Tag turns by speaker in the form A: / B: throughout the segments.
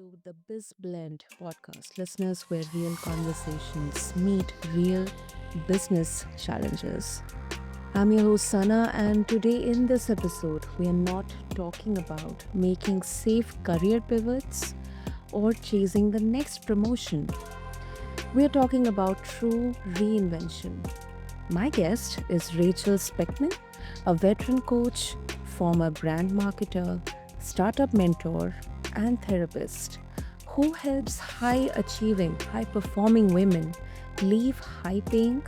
A: to the BizBlend podcast, listeners, where real conversations meet real business challenges. I'm your host, Sana, and today in this episode, we are not talking about making safe career pivots or chasing the next promotion. We are talking about true reinvention. My guest is Rachel Spekman, a veteran coach, former brand marketer, startup mentor, and therapist who helps high achieving, high performing women leave high paying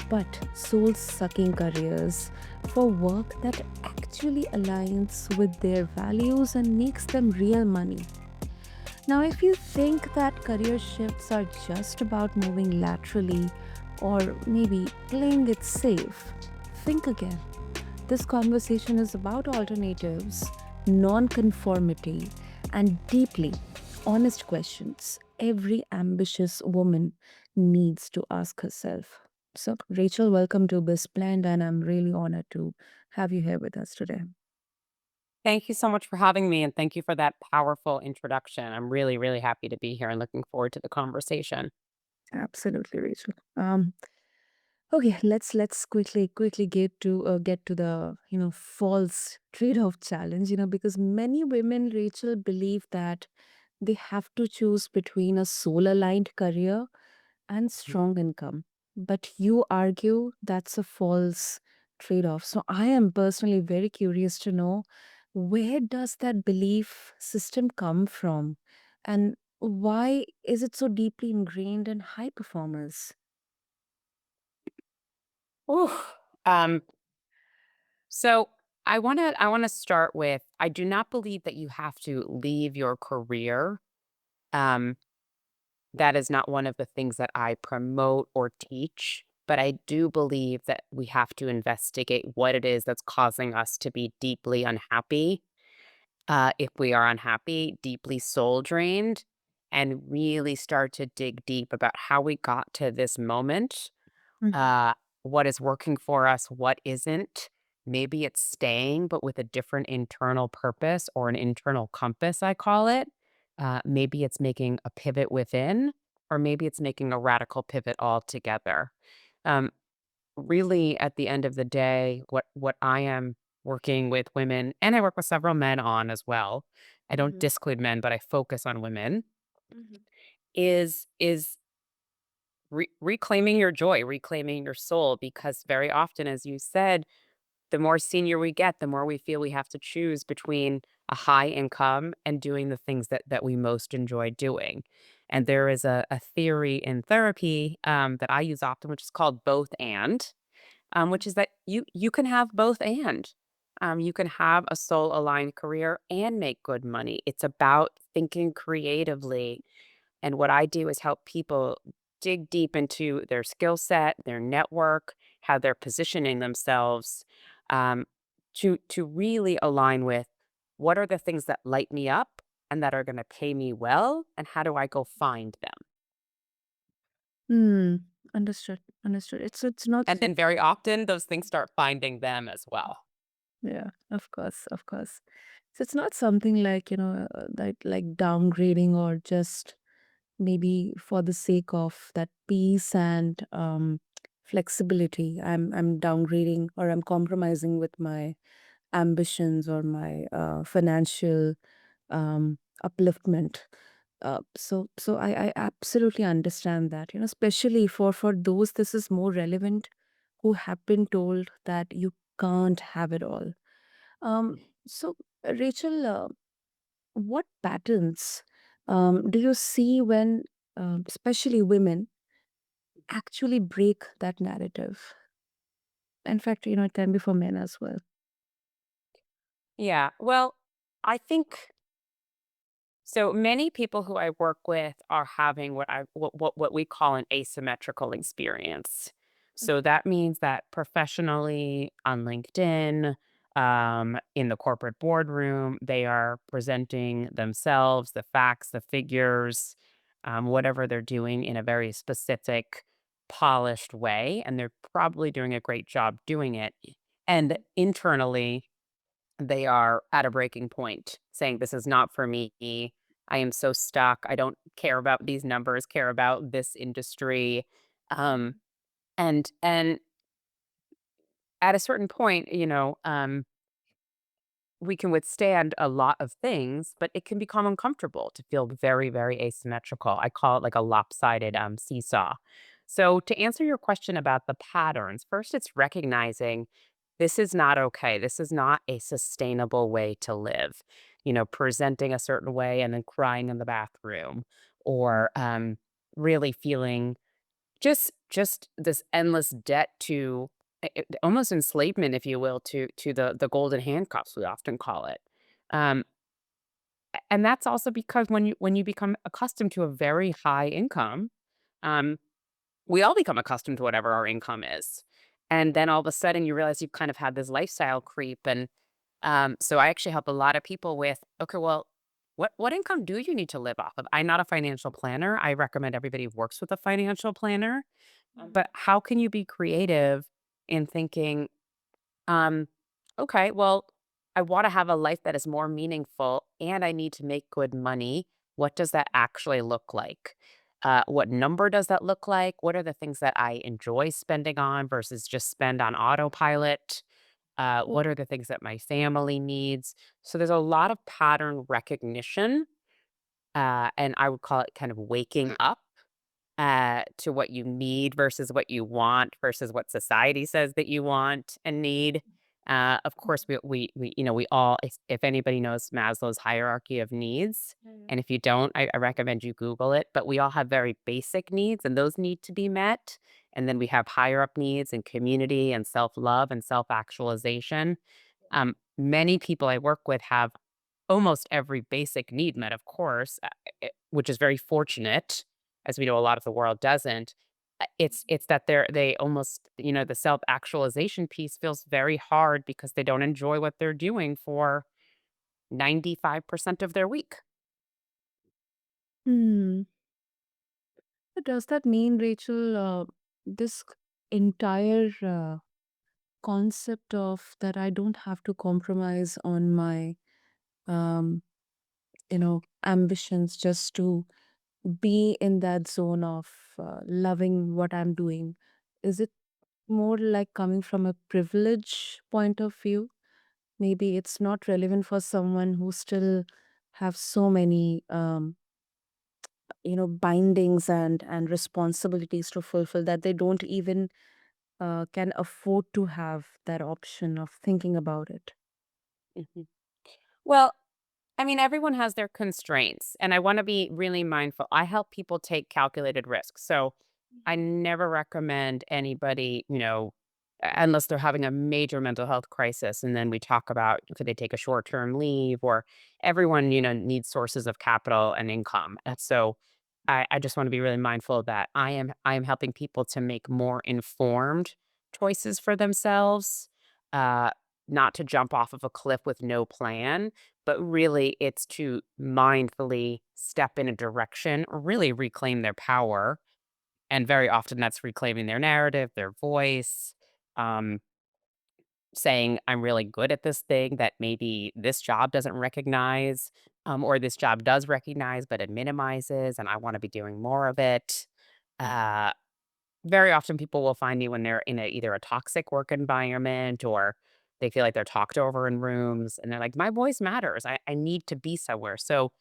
A: but soul sucking careers for work that actually aligns with their values and makes them real money. Now, if you think that career shifts are just about moving laterally or maybe playing it safe, think again. This conversation is about alternatives, non-conformity, and deeply honest questions every ambitious woman needs to ask herself. So, Rachel, welcome to BizBlend, and I'm really honored to have you here with us today.
B: Thank you so much for having me, and thank you for that powerful introduction. I'm really, really happy to be here and looking forward to the conversation.
A: Absolutely, Rachel. Okay, let's quickly get to the false trade-off challenge. Because many women, Rachel, believe that they have to choose between a soul-aligned career and strong income, but you argue that's a false trade-off. So I am personally very curious to know, where does that belief system come from, and why is it so deeply ingrained in high performers?
B: Ooh. Um, so I wanna start with I do not believe that you have to leave your career. Um, that is not one of the things that I promote or teach, but I do believe that we have to investigate what it is that's causing us to be deeply unhappy. If we are unhappy, deeply soul drained, and really start to dig deep about how we got to this moment,
A: Mhm.
B: uh, what is working for us, what isn't. Maybe it's staying, but with a different internal purpose or an internal compass, I call it. Maybe it's making a pivot within, or maybe it's making a radical pivot altogether. Um, Really, at the end of the day, what I am working with women, and I work with several men on as well. I don't
A: Mhm.
B: disclude men, but I focus on women.
A: Mhm.
B: Is reclaiming your joy, reclaiming your soul, because very often, as you said, the more senior we get, the more we feel we have to choose between a high income and doing the things that we most enjoy doing. And
A: Mhm.
B: there is a theory in therapy that I use often, which is called both and, which is that you can have both and. You can have a soul aligned career and make good money. It's about thinking creatively. And what I do is help people dig deep into their skill set, their network, how they're positioning themselves, um, to really align with what are the things that light me up and that are going to pay me well, and how do I go find them?
A: Hmm. Understood. Understood. It's not.
B: And then very often those things start finding them as well.
A: Yeah, of course, of course. So it's not something like, that like downgrading or just maybe for the sake of that peace and flexibility. I'm downgrading or I'm compromising with my ambitions or my financial upliftment. So I absolutely understand that, especially for those this is more relevant who have been told that you can't have it all. So, Rachel, what patterns do you see when, especially women, actually break that narrative? In fact, it can be for men as well.
B: Yeah. Well, I think so many people who I work with are having what we call an asymmetrical experience. So that means that professionally on LinkedIn, in the corporate boardroom, they are presenting themselves, the facts, the figures, whatever they're doing in a very specific, polished way, and they're probably doing a great job doing it. And internally, they are at a breaking point, saying, "This is not for me. I am so stuck. I don't care about these numbers, care about this industry. Um, and at a certain point, we can withstand a lot of things, but it can become uncomfortable to feel very, very asymmetrical. I call it like a lopsided seesaw. So, to answer your question about the patterns, first, it's recognizing this is not okay. This is not a sustainable way to live. Presenting a certain way and then crying in the bathroom, or really feeling just this endless debt to almost enslavement, if you will, to the golden handcuffs, we often call it. Um, and that's also because when you become accustomed to a very high income, um, we all become accustomed to whatever our income is. And then all of a sudden you realize you've kind of had this lifestyle creep. And so I actually help a lot of people with, okay, well, what income do you need to live off of? I'm not a financial planner. I recommend everybody works with a financial planner. But how can you be creative in thinking, um, okay, well, I want to have a life that is more meaningful and I need to make good money. What does that actually look like? What number does that look like? What are the things that I enjoy spending on versus just spend on autopilot? What are the things that my family needs? So there's a lot of pattern recognition, and I would call it kind of waking up to what you need versus what you want versus what society says that you want and need. Of course, we all, if anybody knows Maslow's hierarchy of needs, and if you don't, I recommend you Google it. But we all have very basic needs, and those need to be met. And then we have higher up needs and community and self love and self actualization. Many people I work with have almost every basic need met, of course, which is very fortunate, as we know a lot of the world doesn't. It's that they almost, the self-actualization piece feels very hard because they don't enjoy what they're doing for 95% of their week.
A: Hmm. So does that mean, Rachel, this entire concept of that I don't have to compromise on my, um, ambitions just to be in that zone of loving what I'm doing, is it more like coming from a privilege point of view? Maybe it's not relevant for someone who still have so many bindings and responsibilities to fulfill that they don't even can afford to have that option of thinking about it.
B: Mhm. Well, I mean, everyone has their constraints, and I wanna be really mindful. I help people take calculated risks, so I never recommend anybody, unless they're having a major mental health crisis, and then we talk about could they take a short-term leave, or everyone, needs sources of capital and income, and so I just wanna be really mindful of that I am helping people to make more informed choices for themselves, uh, not to jump off of a cliff with no plan, but really it's to mindfully step in a direction, or really reclaim their power. And very often that's reclaiming their narrative, their voice, um, saying, I'm really good at this thing that maybe this job doesn't recognize, or this job does recognize, but it minimizes, and I want to be doing more of it. Uh, Very often people will find me when they're in either a toxic work environment, or they feel like they're talked over in rooms and they're like, my voice matters. I need to be somewhere. So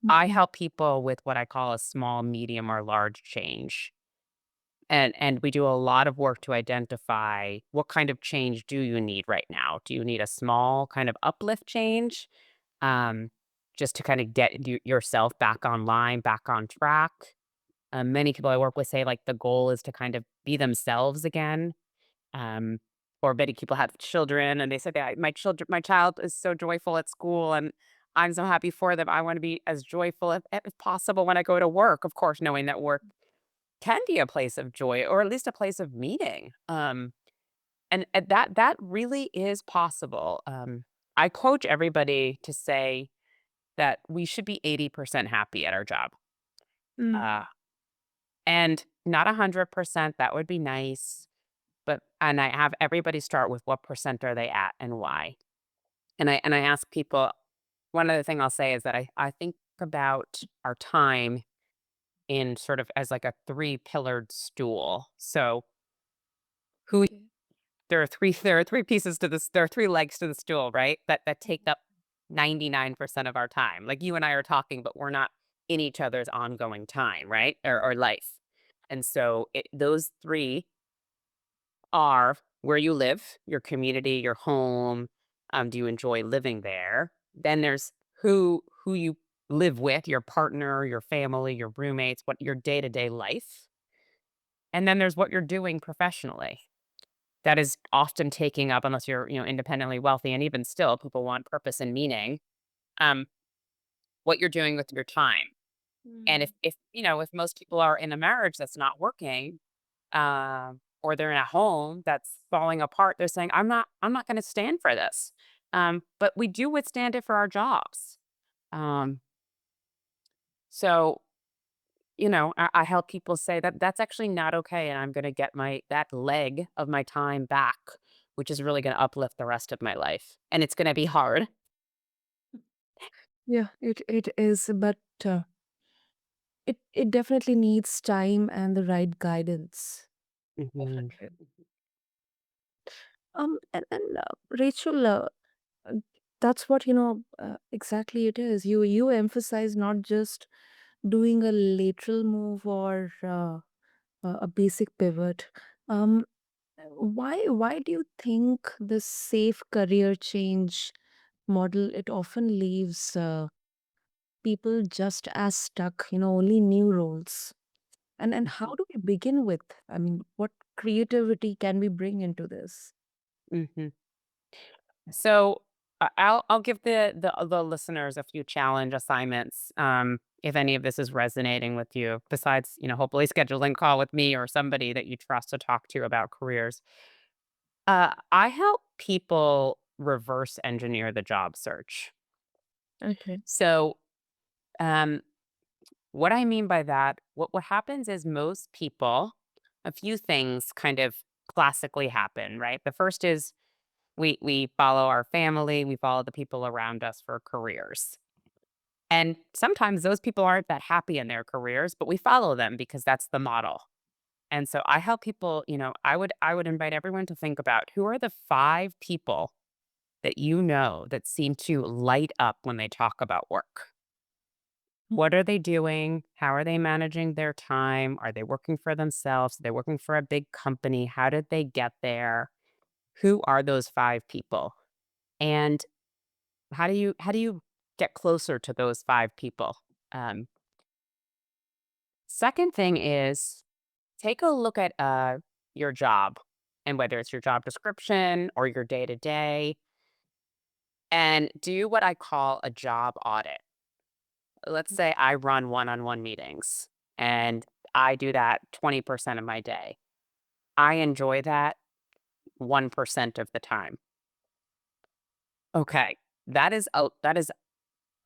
B: I
A: Mhm.
B: help people with what I call a small, medium, or large change. And we do a lot of work to identify what kind of change do you need right now? Do you need a small kind of uplift change? Um, just to kind of get yourself back online, back on track. Many people I work with say like the goal is to kind of be themselves again. Um, or many people have children and they said, "Yeah, my child is so joyful at school and I'm so happy for them. I want to be as joyful if possible when I go to work." Of course, knowing that work can be a place of joy or at least a place of meaning. And that really is possible. I coach everybody to say that we should be 80% happy at our job.
A: Mm.
B: Uh, and not 100%, that would be nice. And I have everybody start with what percent are they at and why. And I ask people, one other thing I'll say is that I think about our time in sort of as like a three-pillared stool. So who
A: Okay.
B: there are three pieces to this there are three legs to the stool, right? That take up 99% of our time. Like you and I are talking, but we're not in each other's ongoing time, right? Or life. And so those three are where you live, your community, your home. Do you enjoy living there? Then there's who you live with, your partner, your family, your roommates, what your day-to-day life. And then there's what you're doing professionally. That is often taking up, unless you're, independently wealthy, and even still, people want purpose and meaning, um, what you're doing with your time. And
A: Mm.
B: if most people are in a marriage that's not working, or they're in a home that's falling apart, they're saying, I'm not gonna stand for this. But we do withstand it for our jobs. Um, so, I help people say that that's actually not okay, and I'm gonna get my that leg of my time back, which is really gonna uplift the rest of my life. And it's gonna be hard.
A: Yeah, it is, but it definitely needs time and the right guidance.
B: Mhm.
A: And Rachel, uh, that's what exactly it is. You emphasize not just doing a lateral move or a basic pivot. Um, why do you think this safe career change model it often leaves people just as stuck? Only new roles. And how do we begin with? I mean, what creativity can we bring into this?
B: Mhm. So I'll give the listeners a few challenge assignments. If any of this is resonating with you, besides hopefully scheduling a call with me or somebody that you trust to talk to about careers. I help people reverse engineer the job search.
A: Okay.
B: So um, what I mean by that, what happens is most people, a few things kind of classically happen, right? The first is we follow our family, we follow the people around us for careers. And sometimes those people aren't that happy in their careers, but we follow them because that's the model. And so I help people, I would invite everyone to think about who are the 5 people that that seem to light up when they talk about work. What are they doing? How are they managing their time? Are they working for themselves? Are they working for a big company? How did they get there? Who are those 5 people? And how do you get closer to those 5 people? Um, Second thing is take a look at your job, and whether it's your job description or your day to day, and do what I call a job audit. Let's say I run one-on-one meetings, and I do that 20% of my day. I enjoy that 1% of the time. Okay, that is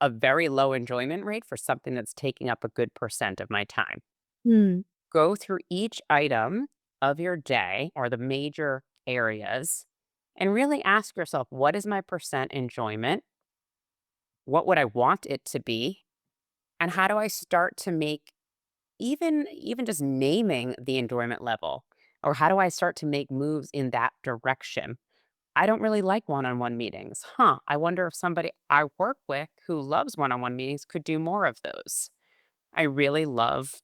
B: a very low enjoyment rate for something that's taking up a good percent of my time.
A: Hmm.
B: Go through each item of your day or the major areas and really ask yourself, what is my percent enjoyment? What would I want it to be? And how do I start to make even just naming the enjoyment level, or how do I start to make moves in that direction? I don't really like one-on-one meetings. Huh, I wonder if somebody I work with who loves one-on-one meetings could do more of those. I really love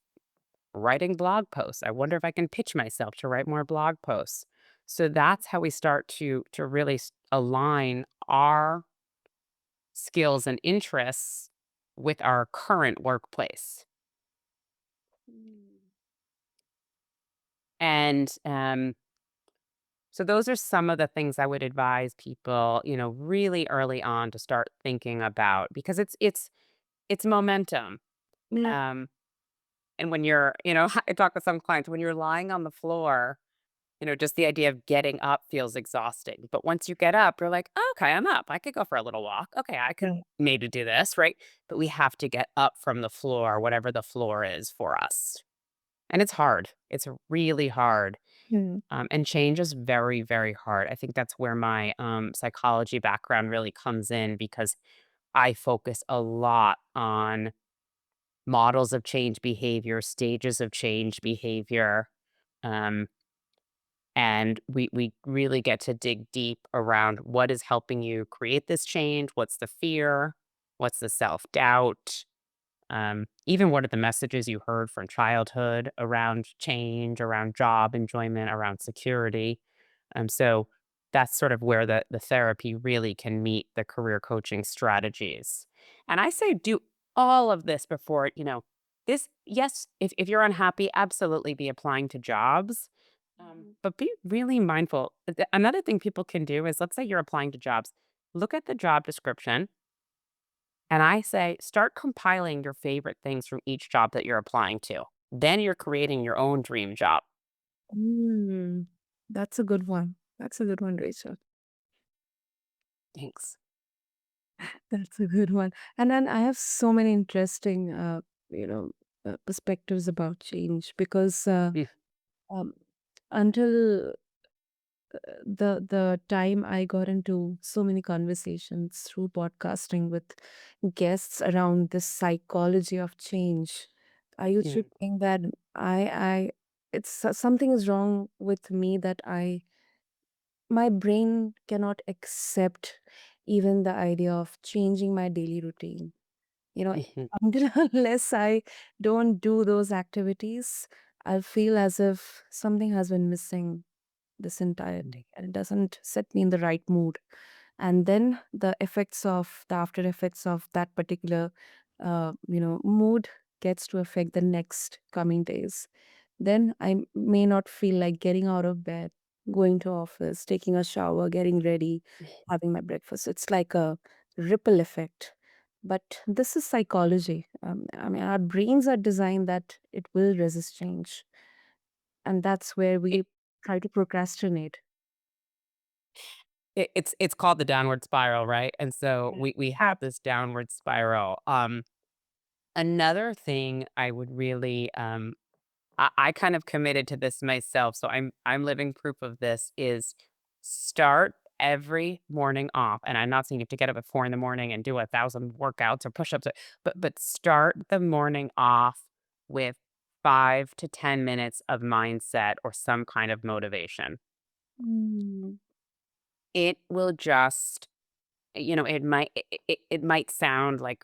B: writing blog posts. I wonder if I can pitch myself to write more blog posts. So that's how we start to really align our skills and interests with our current workplace. And so those are some of the things I would advise people, really early on to start thinking about, because it's momentum.
A: Yeah.
B: Um, and when you're, I talk with some clients when you're lying on the floor. Just the idea of getting up feels exhausting. But once you get up, you're like, "Oh, okay, I'm up. I could go for a little walk. Okay, I could
A: Yeah.
B: maybe do this, right?" But we have to get up from the floor, whatever the floor is for us. And it's hard. It's really hard.
A: Hmm.
B: And change is very, very hard. I think that's where my psychology background really comes in, because I focus a lot on models of change behavior, stages of change behavior. Um, and we really get to dig deep around what is helping you create this change, what's the fear, what's the self-doubt, even what are the messages you heard from childhood around change, around job enjoyment, around security. So that's sort of where the therapy really can meet the career coaching strategies. And I say do all of this before, this, yes, if you're unhappy, absolutely be applying to jobs. But be really mindful. Another thing people can do is, let's say you're applying to jobs, look at the job description, and I say, start compiling your favorite things from each job that you're applying to. Then you're creating your own dream job.
A: Mm, that's a good one. That's a good one, Rachel.
B: Thanks.
A: That's a good one. And then I have so many interesting, you know, perspectives about change because
B: Mm,
A: um, until the time I got into so many conversations through podcasting with guests around the psychology of change, I used to
B: mm,
A: think that I something is wrong with me that I my brain cannot accept even the idea of changing my daily routine. You know,
B: mhm,
A: until unless I don't do those activities, I feel as if something has been missing this entire
B: mm,
A: day and it doesn't set me in the right mood. And then the after effects of that particular mood gets to affect the next coming days. Then may not feel like getting out of bed, going to office, taking a shower, getting ready, having my breakfast. It's like a ripple effect. But this is psychology. I mean, our brains are designed that it will resist change, and that's where
B: It,
A: we try to procrastinate.
B: it's called the downward spiral, right? And so we have this downward spiral. Another thing I would really I kind of committed to this myself, so I'm living proof of this, is start every morning off, and I'm not saying you have to get up at 4 in the morning and do 1,000 workouts or push-ups, but start the morning off with 5 to 10 minutes of mindset or some kind of motivation.
A: Mm.
B: It will just, it might sound like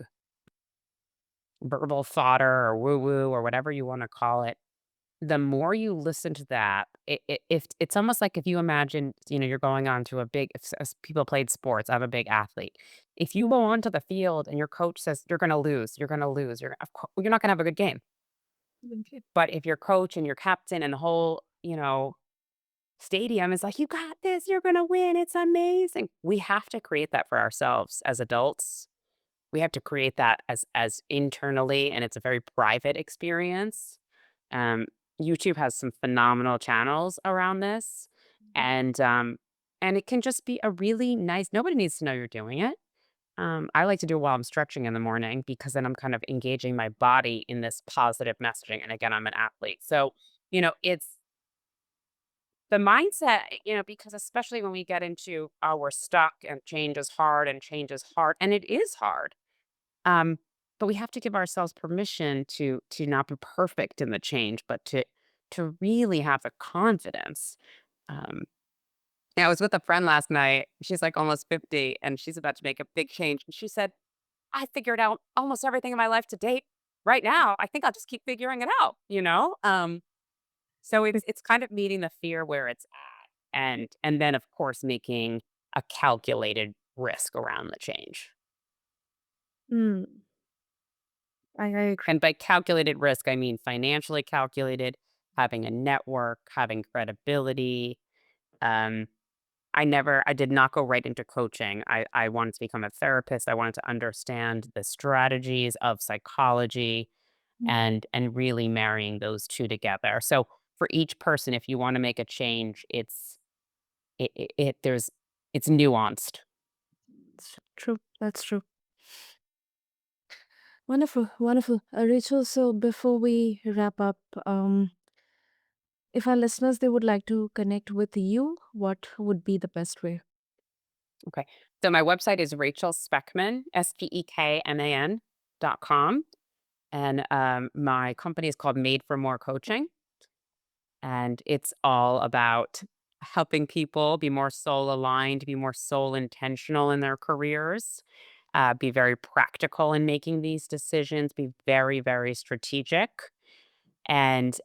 B: verbal fodder or woo-woo or whatever you wanna call it. The more you listen to that, if it's almost like if you imagine, you're going on to a big if s people played sports, I'm a big athlete. If you go onto the field and your coach says, "You're gonna lose, you're gonna lose, you're not gonna have a good game."
A: Okay.
B: But if your coach and your captain and the whole, stadium is like, "You got this, you're gonna win, it's amazing." We have to create that for ourselves as adults. We have to create that as internally, and it's a very private experience. Um, YouTube has some phenomenal channels around this, and, and it can just be a really nice, nobody needs to know you're doing it. I like to do it while I'm stretching in the morning because then I'm kind of engaging my body in this positive messaging, and again, I'm an athlete. So, it's the mindset, because especially when we get into, "Oh, we're stuck and change is hard," and it is hard. Um, but we have to give ourselves permission to not be perfect in the change, but to really have the confidence. Um, I was with a friend last night. She's like almost 50 and she's about to make a big change. And she said, I figured out almost everything in my life to date. Right now, I think I'll just keep figuring it out. So it's kind of meeting the fear where it's at, and then of course making a calculated risk around the change.
A: Mm, I agree.
B: And by calculated risk, I mean financially calculated, having a network, having credibility. Um, I did not go right into coaching. I wanted to become a therapist. I wanted to understand the strategies of psychology and really marrying those two together. So for each person, if you want to make a change, it's nuanced.
A: It's true. That's true. Wonderful, wonderful. Rachel, so before we wrap up, if our listeners they would like to connect with you, what would be the best way?
B: Okay. So my website is Rachel Spekman, Spekman.com. And my company is called Made for More Coaching. And it's all about helping people be more soul aligned, be more soul intentional in their careers, be very practical in making these decisions, be very, very strategic. And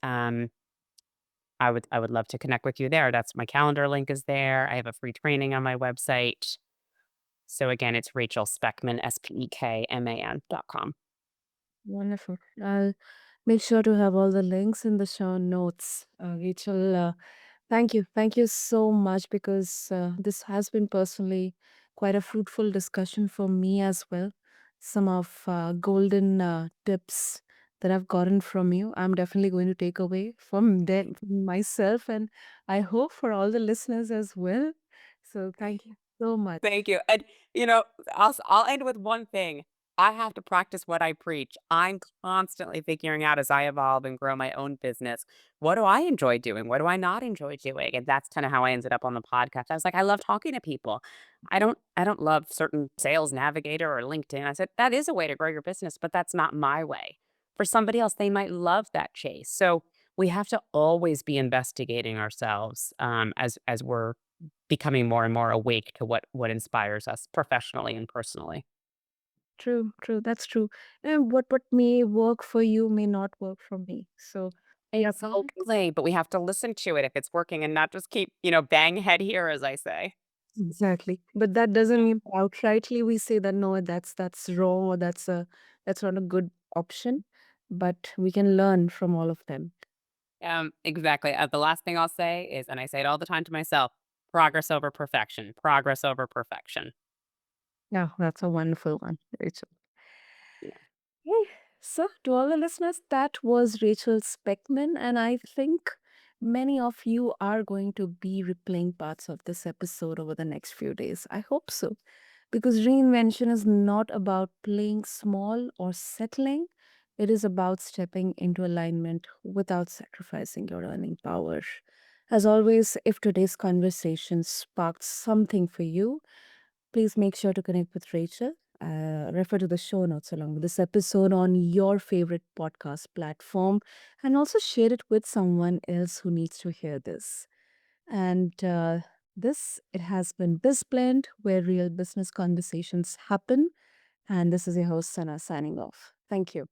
B: I would love to connect with you there. That's my calendar link is there. I have a free training on my website. So again, it's Rachel Spekman, Spekman.com.
A: Wonderful. I'll make sure to have all the links in the show notes. Rachel, thank you. Thank you so much because this has been personally quite a fruitful discussion for me as well. Some of golden tips that I've gotten from you, I'm definitely going to take away from them myself, and I hope for all the listeners as well. So thank you so much.
B: Thank you. And, you know, I'll end with one thing. I have to practice what I preach. I'm constantly figuring out as I evolve and grow my own business, what do I enjoy doing? What do I not enjoy doing? And that's kind of how I ended up on the podcast. I was like, I love talking to people. I don't love certain sales navigator or LinkedIn. I said, that is a way to grow your business, but that's not my way. For somebody else, they might love that chase. So we have to always be investigating ourselves as we're becoming more and more awake to what inspires us professionally and personally.
A: True, true. That's true. And what may work for you may not work for me. So that's always
B: Exactly, but we have to listen to it if it's working and not just keep, bang head here, as I say.
A: exactly. But that doesn't mean outrightly we say that no, that's wrong or that's not a good option. But we can learn from all of them.
B: Exactly. The last thing I'll say is, and I say it all the time to myself, progress over perfection, progress over perfection.
A: Yeah, that's a wonderful one, Rachel.
B: Yeah.
A: Hey, so to all the listeners, that was Rachel Speckman, and I think many of you are going to be replaying parts of this episode over the next few days. I hope so. Because reinvention is not about playing small or settling, it is about stepping into alignment without sacrificing your earning power. As always, if today's conversation sparked something for you, please make sure to connect with Rachel. Refer to the show notes along with this episode on your favorite podcast platform and also share it with someone else who needs to hear this. And it has been BizBlend, where real business conversations happen. And this is your host, Sana, signing off. Thank you.